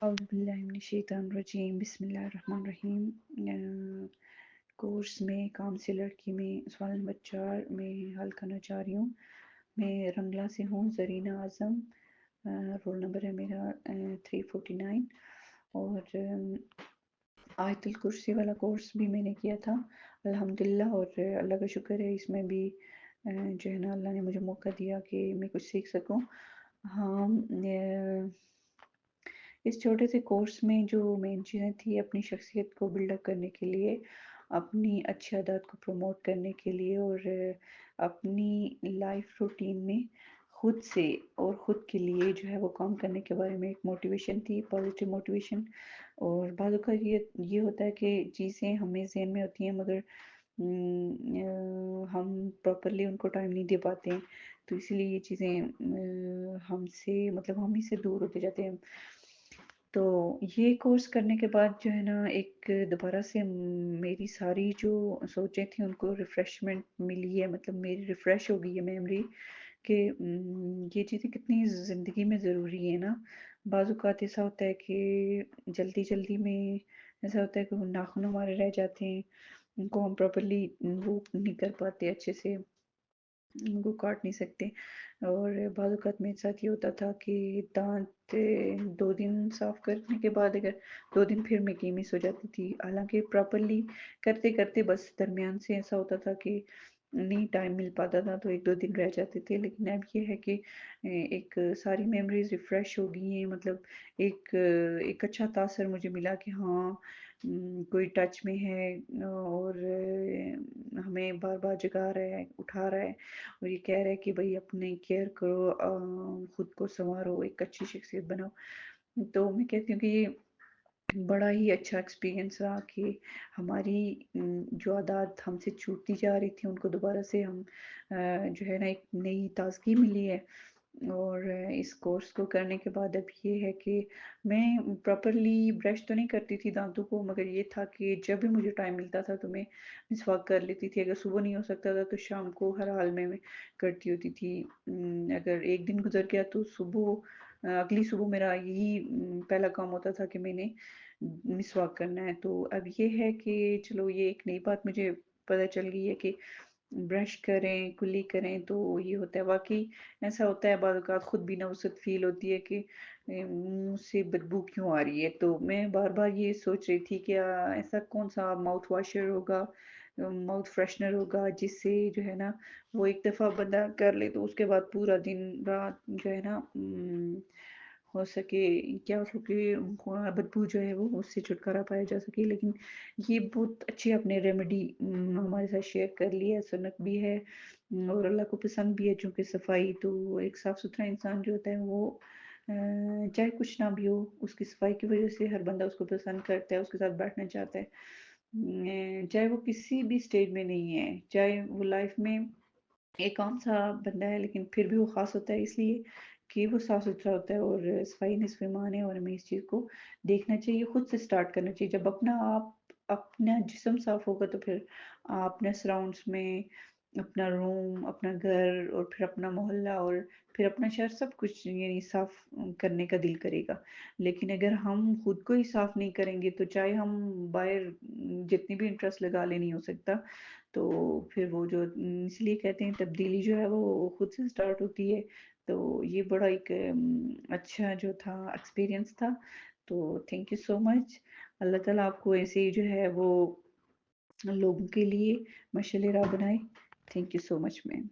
औज़ुबिल्लाहिमिनश्शैतानिर्रजीम बिस्मिल्लाहिर्रहमानिर्रहीम। कोर्स में काउंसलर की मैं सवाल नंबर 4 में हल करना चाह रही हूँ। मैं रंगला से हूँ, ज़रीना आज़म। रोल नंबर है मेरा 349। और आयतुल कुर्सी वाला कोर्स भी मैंने किया था अल्हम्दुलिल्लाह, और अल्लाह का शुक्र है इसमें भी जो है ना अल्लाह ने मुझे मौका दिया कि मैं कुछ सीख सकूँ। हाँ, इस छोटे से कोर्स में जो मेन चीज़ें थी अपनी शख्सियत को बिल्डअप करने के लिए, अपनी अच्छी आदत को प्रमोट करने के लिए, और अपनी लाइफ रूटीन में खुद से और ख़ुद के लिए जो है वो काम करने के बारे में एक मोटिवेशन थी, पॉजिटिव मोटिवेशन। और बाज़ औक़ात ये होता है कि चीज़ें हमें ज़हन में होती हैं, मगर हम प्रॉपर्ली उनको टाइम नहीं दे पाते हैं, तो इसीलिए ये चीज़ें हमसे मतलब हम ही से दूर होते जाते हैं। तो ये कोर्स करने के बाद जो है ना एक दोबारा से मेरी सारी जो सोचें थी उनको रिफ़्रेशमेंट मिली है, मतलब मेरी रिफ़्रेश हो गई है मेमोरी कि ये चीज़ें कितनी ज़िंदगी में ज़रूरी है ना। बाज़ औक़ात ऐसा होता है कि जल्दी-जल्दी में ऐसा होता है कि वो नाख़ून हमारे रह जाते हैं, उनको हम प्रॉपर्ली वो नहीं कर पाते अच्छे से, उनको काट नहीं सकते। और बाज़ औक़ात मेरे साथ ये होता था कि दाँत 2 दिन साफ़ करने के बाद अगर 2 दिन फिर मैं कीमिस हो जाती थी। हालाँकि प्रॉपर्ली करते-करते बस दरमियान से ऐसा होता था कि नहीं टाइम मिल पाता था, तो 1-2 दिन रह जाते थे। लेकिन अब ये है कि एक सारी मेमोरीज़ रिफ़्रेश हो गई हैं, मतलब एक अच्छा तासर मुझे मिला कि हाँ, कोई टच में है और हमें बार-बार जगा रहा है, उठा रहा है और ये कह रहा है कि भई अपनी केयर करो, खुद को सँवारो, एक अच्छी शख्सियत बनाओ। तो मैं कहती हूँ कि ये बड़ा ही अच्छा एक्सपीरियंस रहा कि हमारी जो आदत हमसे छूटती जा रही थी उनको दोबारा से हम जो है ना एक नई ताज़गी मिली है। और इस कोर्स को करने के बाद अब ये है कि मैं प्रॉपर्ली ब्रश तो नहीं करती थी दाँतों को, मगर ये था कि जब भी मुझे टाइम मिलता था तो मैं मिसवाक कर लेती थी। अगर सुबह नहीं हो सकता था तो शाम को हर हाल में मैं करती होती थी। अगर एक दिन गुज़र गया तो अगली सुबह मेरा यही पहला काम होता था कि मैंने मिसवाक करना है। तो अब ये है कि चलो ये एक नई बात मुझे पता चल गई है कि ब्रश करें, कुल्ली करें तो ये होता है। वाक़ई ऐसा होता है बाज़ औक़ात खुद भी नफ़्सत फ़ील होती है कि मुँह से बदबू क्यों आ रही है? तो मैं बार-बार ये सोच रही थी कि ऐसा कौन-सा माउथ वॉशर होगा, माउथ फ्रेशनर होगा जिससे जो है ना वो एक दफ़ा बंदा कर ले तो उसके बाद पूरा दिन-रात जो है ना हो सके क्या हो सके उनको बदबू जो है वो उससे छुटकारा पाया जा सके। लेकिन ये बहुत अच्छी आपने रेमेडी हमारे साथ शेयर कर ली है, सुन्नत भी है और अल्लाह को पसंद भी है, चूँकि सफाई तो एक साफ-सुथरा इंसान जो होता है वो चाहे कुछ ना भी हो, उसकी सफाई की वज़ह से हर बंदा उसको पसंद करता है, उसके साथ बैठना चाहता है। चाहे वो किसी भी स्टेज में नहीं है, चाहे वो लाइफ़ में एक आम-सा बंदा है, लेकिन फिर भी वो ख़ास होता है इसलिए कि वो साफ-सुथरा होता है। और सफाई निस्फ़े ईमान है और हमें इस चीज़ को देखना चाहिए, खुद से स्टार्ट करना चाहिए। जब अपना जिस्म साफ होगा तो फिर आप अपने सराउंड्स में अपना रूम, अपना घर और फिर अपना मोहल्ला और फिर अपना शहर सब कुछ यानी साफ करने का दिल करेगा। लेकिन अगर हम खुद को ही साफ नहीं करेंगे तो चाहे हम बाहर जितनी भी इंटरेस्ट लगा लें नहीं हो सकता। तो फिर वो जो इसलिए कहते हैं तब्दीली जो है वो खुद से स्टार्ट होती है। तो ये बड़ा एक अच्छा जो था एक्सपीरियंस था। तो थैंक यू सो मच। अल्लाह ताला आपको ऐसे ही जो है वो लोगों के लिए मशाल-ए-राह बनाए। Thank you so much ma'am.